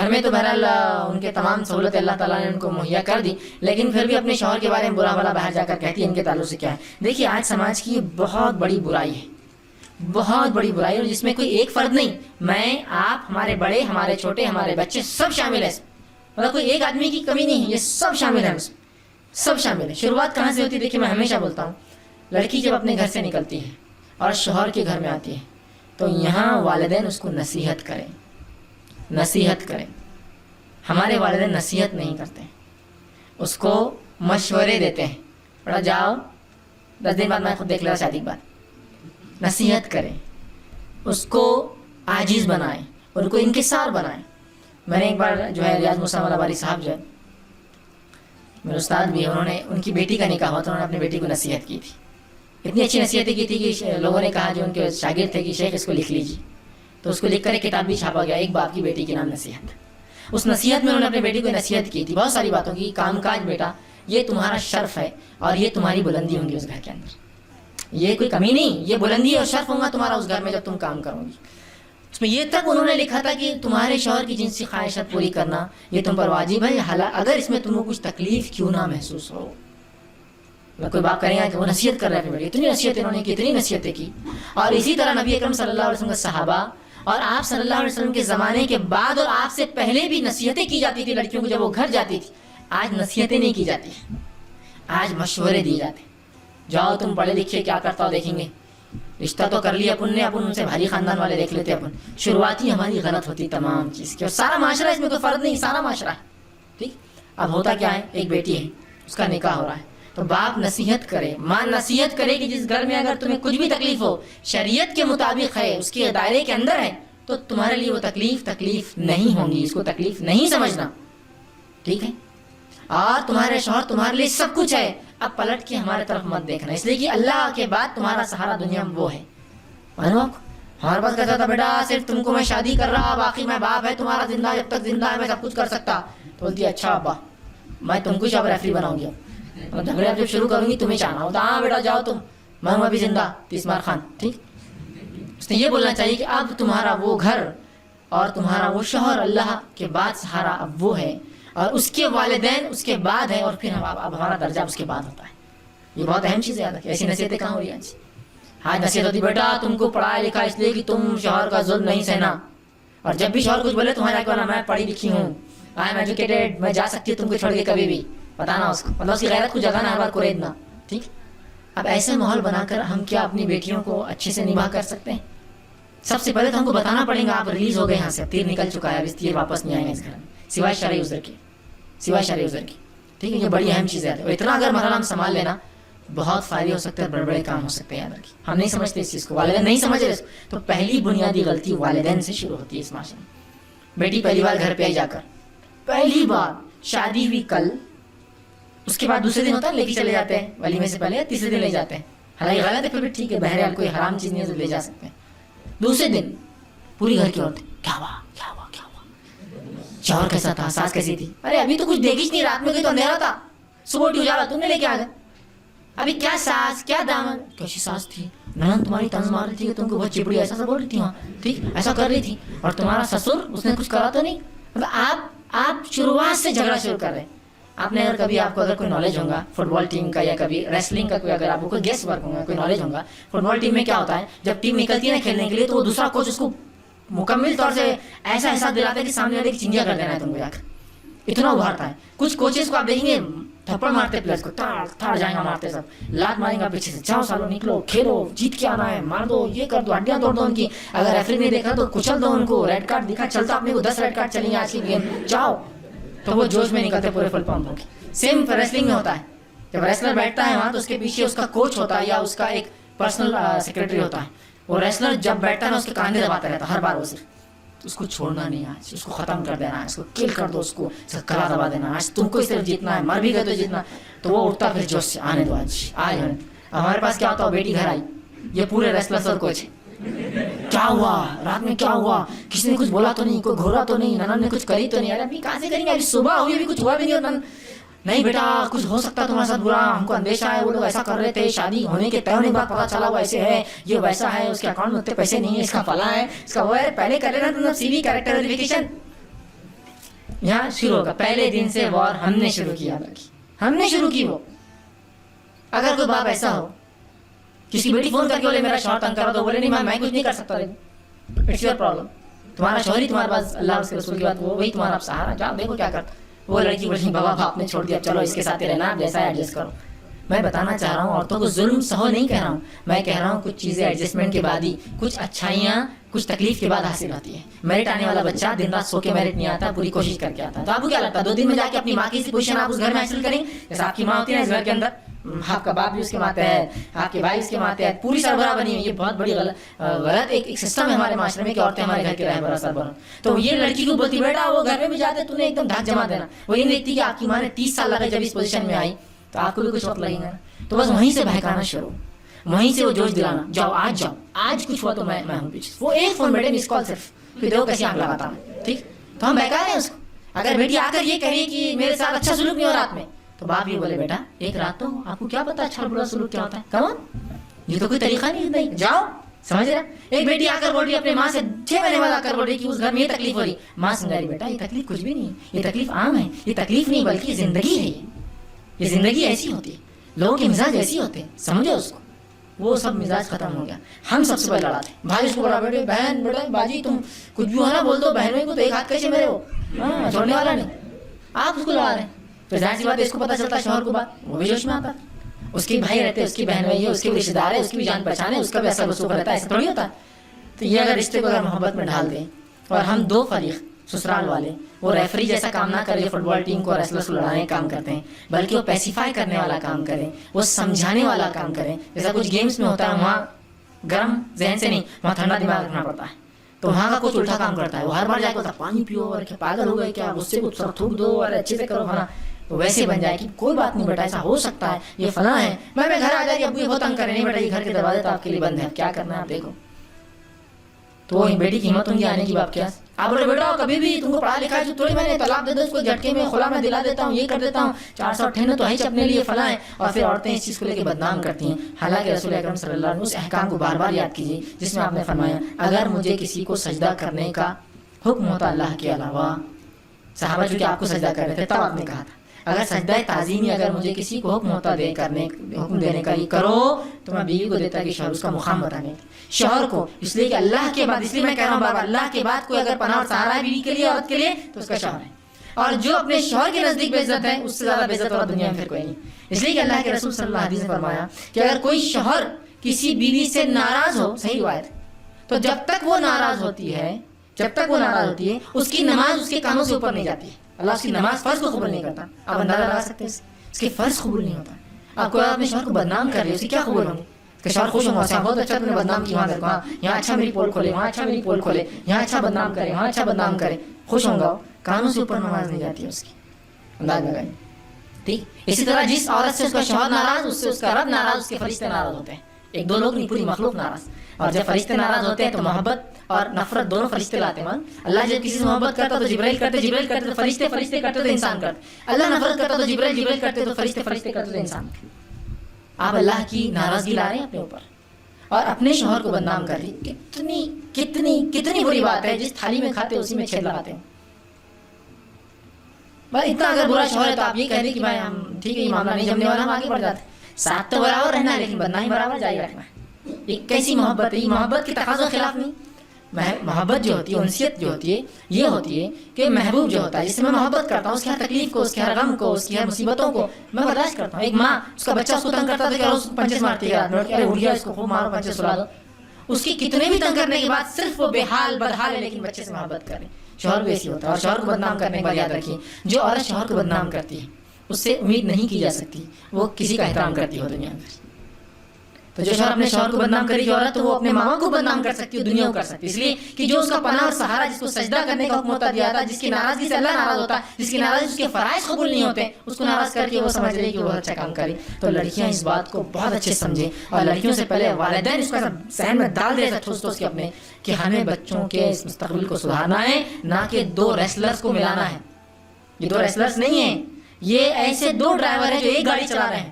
گھر میں تو بہرحال ان کے تمام سہولتیں اللہ تعالیٰ نے ان کو مہیا کر دی، لیکن پھر بھی اپنے شوہر کے بارے میں برا بھلا باہر جا کر کہتی ہے ان کے تعلق سے کیا ہے. دیکھیے آج سماج کی یہ بہت بڑی برائی ہے، بہت بڑی برائی، اور جس میں کوئی ایک فرد نہیں، میں آپ، ہمارے بڑے، ہمارے چھوٹے، ہمارے بچے سب شامل ہیں. مطلب کوئی ایک آدمی کی کمی نہیں ہے، یہ سب شامل ہیں، سب شامل ہیں. شروعات کہاں سے ہوتی ہے؟ دیکھیے میں ہمیشہ بولتا ہوں، لڑکی جب اپنے گھر سے نکلتی ہے اور شوہر کے گھر میں آتی ہے تو یہاں والدین اس کو نصیحت کریں، نصیحت کریں. ہمارے والدین نصیحت نہیں کرتے، اس کو مشورے دیتے ہیں، بڑا جاؤ 10 دن بعد میں خود دیکھ لیا شادی کے بعد. نصیحت کریں، اس کو عاجز بنائیں، ان کو انکسار بنائیں. میں نے ایک بار جو ہے ریاض موسیٰ والا باری صاحب جو ہے میرے استاد بھی ہیں، انہوں نے ان کی بیٹی کا نکاح ہوا تو انہوں نے اپنی بیٹی کو نصیحت کی تھی. اتنی اچھی نصیحتیں کی تھی کہ لوگوں نے کہا جو ان کے شاگرد تھے کہ شیخ اس کو لکھ لیجیے، تو اس کو لکھ کر ایک کتاب بھی چھاپا گیا، ایک باپ کی بیٹی کے نام نصیحت. اس نصیحت میں انہوں نے اپنے بیٹی کو نصیحت کی تھی بہت ساری باتوں کی. کام کاج بیٹا یہ تمہارا شرف ہے اور یہ تمہاری بلندی ہوں گی اس گھر کے اندر، یہ کوئی کمی نہیں، یہ بلندی اور شرف ہوگا تمہارا اس گھر میں جب تم کام کرو گی. اس میں یہ تک انہوں نے لکھا تھا کہ تمہارے شوہر کی جنسی خواہشات پوری کرنا یہ تم پر واجب ہے، اگر اس میں تم کو کچھ تکلیف کیوں نہ محسوس ہو. کوئی باپ کریں گا کہ وہ نصیحت کر رہے ہیں بیٹی، اتنی نصیحتیں انہوں نے کی، اتنی نصیحتیں کی. اور اسی طرح نبی اکرم صلی اللہ علیہ وسلم کے صحابہ اور آپ صلی اللہ علیہ وسلم کے زمانے کے بعد اور آپ سے پہلے بھی نصیحتیں کی جاتی تھی لڑکیوں کو جب وہ گھر جاتی تھی. آج نصیحتیں نہیں کی جاتی، آج مشورے دیے جاتے. جاؤ تم پڑھے لکھے کیا کرتا ہو دیکھیں گے، رشتہ تو کر لیا اپن نے، اپن ان سے بھاری خاندان والے دیکھ لیتے اپن. شروعات ہی ہماری غلط ہوتی تمام چیز کی، اور سارا معاشرہ اس میں کوئی فرد نہیں، سارا معاشرہ ہے. ٹھیک. اب ہوتا کیا ہے، ایک بیٹی ہے اس کا نکاح ہو رہا ہے تو باپ نصیحت کرے، ماں نصیحت کرے کہ جس گھر میں اگر تمہیں کچھ بھی تکلیف ہو شریعت کے مطابق ہے، اس کے دائرے کے اندر ہے، تو تمہارے لیے وہ تکلیف نہیں ہوں گی، اس کو تکلیف نہیں سمجھنا. ٹھیک ہے. اور تمہارے شوہر تمہارے لیے سب کچھ ہے، اب پلٹ کے ہمارے طرف مت دیکھنا، اس لیے کہ اللہ کے بعد تمہارا سہارا دنیا میں وہ ہے. ہمارے پاس کہتا تھا بیٹا صرف تم کو میں شادی کر رہا، باقی میں باپ ہے تمہارا زندہ، جب تک زندہ ہے میں سب کچھ کر سکتا. تو بولتی اچھا ابا میں تم کو اب ریفری بناؤں گی، جھگڑے جب شروع کروں گی تمہیں چاہنا ہوتا. ہاں بیٹا جاؤ تم، میں ہوں ابھی زندہ 30 بار خان. ٹھیک. اس نے یہ بولنا چاہیے کہ اب تمہارا وہ گھر اور تمہارا وہ شوہر اللہ کے بعد سہارا اب وہ ہے، اور اس کے والدین اس کے بعد ہے، اور پھر اب ہمارا درجہ اس کے بعد ہوتا ہے. یہ بہت اہم چیز ہے. یاد رکھیں ایسی نصیحتیں کہاں ہو رہی ہیں آج. آج نصیحت ہوتی بیٹا تم کو پڑھایا لکھا اس لیے کہ تم شوہر کا ظلم نہیں سہنا، اور جب بھی شوہر کچھ بولے تمہارا کیا میں پڑھی لکھی ہوں، آئی ایم ایجوکیٹڈ، میں جا سکتی ہوں تم کو چھوڑ کے کبھی بھی. بتانا اس کو، مطلب اس کی غیرت کو جگانا، ہر بار کوریدنا. ٹھیک. اب ایسے ماحول بنا کر ہم کیا اپنی بیٹیوں کو اچھے سے نباہ کر سکتے ہیں؟ سب سے پہلے تو ہم کو بتانا پڑے گا آپ ریلیز ہو گئے یہاں سے، تیر نکل چکا ہے، اب اس تیر واپس نہیں آئیں گے اس گھر میں سوائے شرعی عذر کے، سوائے شرعی عذر کی. ٹھیک ہے. یہ بڑی اہم چیز ہے، اور اتنا اگر مرحلہ ہم سنبھال لینا بہت فائدے ہو سکتے ہیں، بڑے بڑے کام ہو سکتے ہیں. یاد رکھیے ہم نہیں سمجھتے اس چیز کو، والدین نہیں سمجھ رہے. تو پہلی بنیادی غلطی والدین سے شروع ہوتی ہے اس معاشرے میں. بیٹی پہلی بار گھر پہ آئی جا کر، پہلی بار شادی ہوئی کل، اس کے بعد دوسرے دن ہوتا ہے لے کے چلے جاتے ہیں ولیمے سے پہلے، تیسرے دن لے جاتے ہیں. حالانکہ غلط ہے، پھر بھی ٹھیک ہے، بہرحال کوئی حرام چیز نہیں ہے تو لے جا سکتے ہیں. دوسرے دن پوری گھر کی عورتیں کیا ہوا کیا ہوا کیا ہوا، شوہر کیسا تھا، ساس کیسی تھی، ارے ابھی تو کچھ دیکھی نہیں، رات میں گئی تو اندھیرا تھا، صبح اٹھی اجالا تم نے لے کے آ گئے، ابھی کیا ساس کیا دامن، کیسی ساس تھی، ننند تمہاری طنز مار رہی تھی کہ تم کو بہت چپڑی، ایسا سا بول رہی تھی وہاں. ٹھیک. ایسا کر رہی تھی، اور تمہارا سسر اس نے کچھ کرا تو نہیں. مطلب آپ شروعات سے جھگڑا شروع کر رہے ہیں. آپ نے اگر کبھی آپ کو اگر کوئی نالج ہوگا فٹ بال ٹیم کا، یا کبھی ریسلنگ کا، کوئی اگر آپ کو کوئی گیس ورک ہوگا، کوئی نالج ہوگا، فٹ بال ٹیم میں کیا ہوتا ہے جب ٹیم نکلتی ہے نا کھیلنے کے لیے تو وہ دوسرا کوچ اس کو مکمل طور سے ایسا احساس دلاتا ہے کہ سامنے والے کی چنگیا کر دینا ہے تم کو جا کر، اتنا ابھارتا ہے. کچھ کوچز کو آپ دیکھیں گے تھپڑ مارتے پلیئرس کو، تھاڑ جائیں گا مارتے، سب لات ماریں گا پیچھے سے، جاؤ سالو نکلو کھیلو جیت کے آنا ہے، مار دو یہ کر دو، ہڈیاں توڑ دو ان کی، اگر ریفری نے دیکھا تو کچل دو ان کو، ریڈ کارڈ دکھا چلتا اپنے کو 10 ریڈ کارڈ چلیں گے آج کی گیم، جاؤ. تو وہ جوش میں نکلتے پورے فل پمپ ہو کے. سیم ریسلنگ میں ہوتا ہے، جب ریسلر بیٹھتا ہے وہاں تو اس کے پیچھے اس کا کوچ ہوتا ہے یا اس کا ایک پرسنل سیکرٹری ہوتا ہے. وہ ریسلر جب بیٹھتا ہے نا اس کے کاندھے دباتا رہتا ہے ہر بار، وہ صرف اس کو چھوڑنا نہیں، آج اس کو ختم کر دینا ہے، اس کو کل کر دو، اس کو کلا دبا دینا، آج تم کو اس طرف جیتنا ہے، مر بھی گئے تو جیتنا. تو وہ اٹھتا پھر جوش سے، آنے دو آج ہونے. ہمارے پاس کیا ہوتا ہے، بیٹی گھر آئی، یہ پورے ریسلر اور کوچ کیا ہوا رات میں، کیا ہوا، کسی نے کچھ بولا تو نہیں، کوئی گھورا تو نہیں، ننند نے کچھ کری تو نہیں، ارے ابھی کہاں سے کریں گے، ابھی صبح ہوئی، ابھی کچھ ہوا بھی نہیں، اور نہیں بیٹا کچھ ہو سکتا ہے تمہارے ساتھ برا، ہم کو اندیشہ ہے، وہ لوگ ایسا کر رہے تھے، شادی ہونے کے طے ہونے کے بعد پتا چلا وہ ایسے ہے، یہ ویسا ہے، اس کے اکاؤنٹ میں اتنے پیسے نہیں ہے، اس کا فلاں ہے، اس کا وہ ہے. پہلے کر لینا تم سی وی کیریکٹر ویریفیکیشن. یہاں شروع ہوگا پہلے دن سے وار ہم نے شروع کیا، ہم نے شروع کی وہ. اگر کوئی باپ ایسا ہو کسی بیٹی فون کر کے بولے میرا شوہر تنگ کرا تو بولے نہیں میں کچھ نہیں کر سکتا، اٹس یور پرابلم. تمہارا شوہر ہی تمہارے پاس اللہ اس کے رسول کی بات وہی تمہارا سہارا، جاؤ دیکھو کیا کرتا. وہ لڑکی بولی بابا باپ نے چھوڑ دیا چلو اس کے ساتھ ہی رہنا، آپ جیسا ایڈجسٹ کرو. میں بتانا چاہ رہا ہوں عورتوں کو ظلم سہو نہیں کہہ رہا ہوں، میں کہہ رہا ہوں کچھ چیزیں ایڈجسٹمنٹ کے بعد ہی کچھ اچھائیاں کچھ تکلیف کے بعد حاصل ہوتی ہے. میرٹ آنے والا بچہ دن رات سو کے میرٹ نہیں آتا، پوری کوشش کر کے آتا. تو آپ کو کیا لگتا ہے 2 دن میں جا کے اپنی ماں کی پوزیشن آپ اس گھر میں حاصل کریں جیسے آپ کی ماں ہوتی ہے اس گھر کے اندر؟ آپ کا باپ بھی اس کے ماتحت، آپ کے بھائی اس کے ماتحت، پوری سربراہ بنی ہوئی. یہ بہت بڑی غلط ایک سسٹم ہے ہمارے معاشرے میں کہ عورتیں ہمارے گھر کے رہبر سربراہ. تو یہ لڑکی کو بولتی بیٹا وہ گھر میں بھی جاتے تو نے ایک دم دھاک جما دینا. وہ یہ دیکھتی کہ آپ کی ماں نے 30 سال لگے جب اس پوزیشن میں آئی تو آپ کو بھی کچھ وقت لگے گا. تو بس وہیں سے بہکانا شروع، وہیں سے وہ جوش دلانا، جاؤ آج کچھ ہوا تو میں ہوں پیچھے. وہ ایک فون بیٹے مس کال صرف کہ دیکھو کیسے آنکھ لگاتا ہوں، ٹھیک. تو ہم بہکا رہے ہیں اس کو. اگر بیٹی آ کر یہ کہہ رہی کہ میرے ساتھ اچھا سلوک نہیں ہو رات میں تو باپ یہ بولے بیٹا ایک رات تو آپ کو کیا پتا اچھا برا سلوک کیا ہوتا ہے، کون یہ تو کوئی طریقہ نہیں، جاؤ. سمجھ رہے؟ ایک بیٹی آ کر بول رہی اپنے ماں سے 6 مہینے بعد آ کر بول رہی کہ اس گھر میں یہ تکلیف ہو رہی. ماں سمجھا رہی بیٹا یہ تکلیف کچھ بھی نہیں ہے، یہ تکلیف عام ہے، یہ تکلیف نہیں بلکہ یہ زندگی ہے. یہ زندگی ایسی ہوتی ہے، لوگوں کے مزاج ایسی ہوتے ہیں، سمجھو اس کو. وہ سب مزاج ختم ہو گیا. ہم سب سے پہلے لڑاتے بھائی اس کو بڑا بیٹے بہن بیٹا باجی تم کچھ بھی ہو نا بول دو بہنوں کو تو ایک ہاتھ کیسے میرے ہو، چھوڑنے والا نہیں. آپ اس کو لڑا رہے ہیں تو ظاہر سی بات ہے اس کو پتا چلتا ہے شوہر کو بات، وہ بھی جوش میں آتا. اس کے بھائی رہتے، اس کی بہن بھائی ہے، اس کے بھی رشتے دار ہے، اس کی بھی جان پہچان ہے، اس کا بھی اثر رسوخ رہتا ہے، ایسا تھوڑی ہوتا. تو یہ اگر رشتے کو اگر محبت میں ڈھال دیں اور ہم 2 فریق سسرال والے وہ ریفری جیسا کام نہ کرے جو فٹ بال ٹیم کو ریسلرز کو لڑانے کام کرتے ہیں، بلکہ وہ پیسیفائی کرنے والا کام کریں، وہ سمجھانے والا کام کریں. جیسا کچھ گیمز میں ہوتا ہے وہاں گرم ذہن سے نہیں وہاں ٹھنڈا دماغ رکھنا پڑتا ہے. تو وہاں کا کچھ الٹا کام کرتا ہے، وہ ہر بار جا کے بولتا پانی پیو اور کیا پاگل ہو گئے کیا، غصے کو سر تھوک دو اور اچھے سے کرو کھانا. تو ویسے بن جائے کہ کوئی بات نہیں بیٹا ایسا ہو سکتا ہے، یہ فلاں ہے. میں گھر آ جاتی ابو یہ بہت تنگ کرے، نہیں بیٹا یہ گھر کے دروازے تو آپ کے لیے بند ہے، کیا کرنا ہے آپ دیکھو. تو وہ بیٹی کی ہمت ہوگی آنے کی باپ کیا آپ بولے بیٹا کبھی بھی تم کو پڑھا لکھا ہے تھوڑی میں نے طلاق دے دو اس کو جھٹکے میں خلا میں دلا دیتا ہوں، یہ کر دیتا ہوں 498 تو ہے اپنے لیے فلاں ہے. اور پھر عورتیں اس چیز کو لے کے بدنام کرتی ہیں. حالانکہ رسول اکرم صلی اللہ علیہ وسلم اس احکام کو بار بار یاد کیجیے جس میں آپ نے فرمایا اگر مجھے کسی کو سجدہ کرنے کا حکم ہوتا اللہ کے علاوہ، صحابہ چونکہ آپ کو سجدہ کر رہے تھے تب آپ نے کہا تھا اگر سجدہ تعظیمی اگر مجھے کسی کو حکم ہوتا حکم دینے کا یہ کرو تو میں بیوی کو دیتا کہ شوہر اس کا مقام بتانے شوہر کو، اس لیے کہ اللہ کے بعد، اس لیے میں کہہ رہا ہوں بار بار اللہ کے بعد کوئی اگر پناہ اور سہارا ہے بیوی کے لیے عورت کے لیے تو اس کا شوہر ہے. اور جو اپنے شوہر کے نزدیک بے عزت ہے اس سے زیادہ بے عزت والا دنیا میں پھر کوئی نہیں. اس لیے کہ اللہ کے رسول صلی اللہ علیہ وسلم نے فرمایا کہ اگر کوئی شوہر کسی بیوی سے ناراض ہو، صحیح روایت، تو جب تک وہ ناراض ہوتی ہے اس کی نماز اس کے کانوں سے اوپر نہیں جاتی ہے. اللہ اس کی نماز فرض کو قبول نہیں کرتا. آپ اندازہ لگا سکتے ہیں اس کے فرض قبول نہیں ہوتا. آپ کو اپنے شوہر کو بدنام کر رہے اس کی کیا قبول ہوں گے کہ شوہر خوش ہوں گا بہت اچھا تم نے بدنام کیا وہاں یہاں اچھا میری پول کھولے وہاں اچھا میری پول کھولے یہاں اچھا بدنام کرے وہاں اچھا بدنام کرے، خوش ہوں گا. کانوں سے اوپر نماز نہیں جاتی ہے اس کی، انداز لگائیں. ٹھیک اسی طرح جس عورت سے اس کا شوہر ناراض اس سے اس کا رب ناراض، اس کے فرشتے ناراض ہوتے ہیں. 1-2 لوگ نہیں پوری مخلوق ناراض. اور جب فرشتے ناراض ہوتے ہیں تو محبت اور نفرت دونوں فرشتے لاتے ہیں. اللہ جب کسی سے محبت کرتا تو جبرائیل کرتے تو فرشتے کرتے تو انسان کرتے. اللہ نفرت کرتا تو جبرائیل کرتے تو فرشتے کرتے تو انسان. آپ اللہ کی ناراضگی لا رہے ہیں اپنے اوپر اور اپنے شوہر کو بدنام کر رہی. کتنی بری بات ہے. جس تھالی میں کھاتے اسی میں چھید لگاتے ہیں. بس اتنا اگر برا شوہر ہے تو آپ یہ کہہ دیں کہ بھائی ہم ٹھیک ہے یہ معاملہ نہیں جمنے والا، ہم آگے بڑھ جاتے ہیں. ساتھ تو برابر رہنا ہے لیکن بدنامی برابر جاری رکھنا ہے. یہ کیسی محبت ہے؟ یہ محبت کے تقاضوں کے خلاف نہیں. محبت جو ہوتی ہے، انسیت جو ہوتی ہے، یہ ہوتی ہے کہ محبوب جو ہوتا ہے جس سے میں محبت کرتا ہوں اس کی ہر تکلیف کو، اس کی ہر غم کو، اس کی ہر مصیبتوں کو میں برداشت کرتا ہوں. ایک ماں اس کا بچہ اس کو تنگ کرتا تھا کہ پنچس مارتی ہے، ارے اٹھ گیا اس کو خوب مارو پنچس سلا دو. اس کی کتنے بھی تنگ کرنے کے بعد صرف وہ بے حال بدحال ہے لیکن بچے سے محبت کرے. شوہر بھی ایسی ہوتا ہے. اور شوہر کو بدنام کرنے کے بعد یاد رکھیے جو عورت شوہر کو بدنام کرتی ہے اس سے امید نہیں کی جا سکتی وہ کسی کا احترام کرتی ہو دنیا میں. تو جو شوہر اپنے شوہر کو بدنام کرے گی عورت تو وہ اپنے ماما کو بدنام کر سکتی ہے، دنیا کو کر سکتی ہے. اس لیے کہ جو اس کا پناہ اور سہارا، جس کو سجدہ کرنے کا حکم ہوتا دیا تھا، جس کی ناراضگی سے اللہ ناراض ہوتا ہے، جس کی ناراضگی اس کے فرائض قبول نہیں ہوتے، اس کو ناراض کر کے وہ سمجھ رہی کہ وہ اچھا کام کری. تو لڑکیاں اس بات کو بہت اچھے سمجھیں اور لڑکیوں سے پہلے والدین اس کا ذہن میں ڈال دے ٹھوس کے اپنے کہ ہمیں بچوں کے اس مستقبل کو سدھارنا ہے، نہ کہ 2 ریسلرز کو ملانا ہے. یہ 2 ریسلرز نہیں ہیں، یہ ایسے 2 ڈرائیور ہیں جو ایک گاڑی چلا رہے ہیں.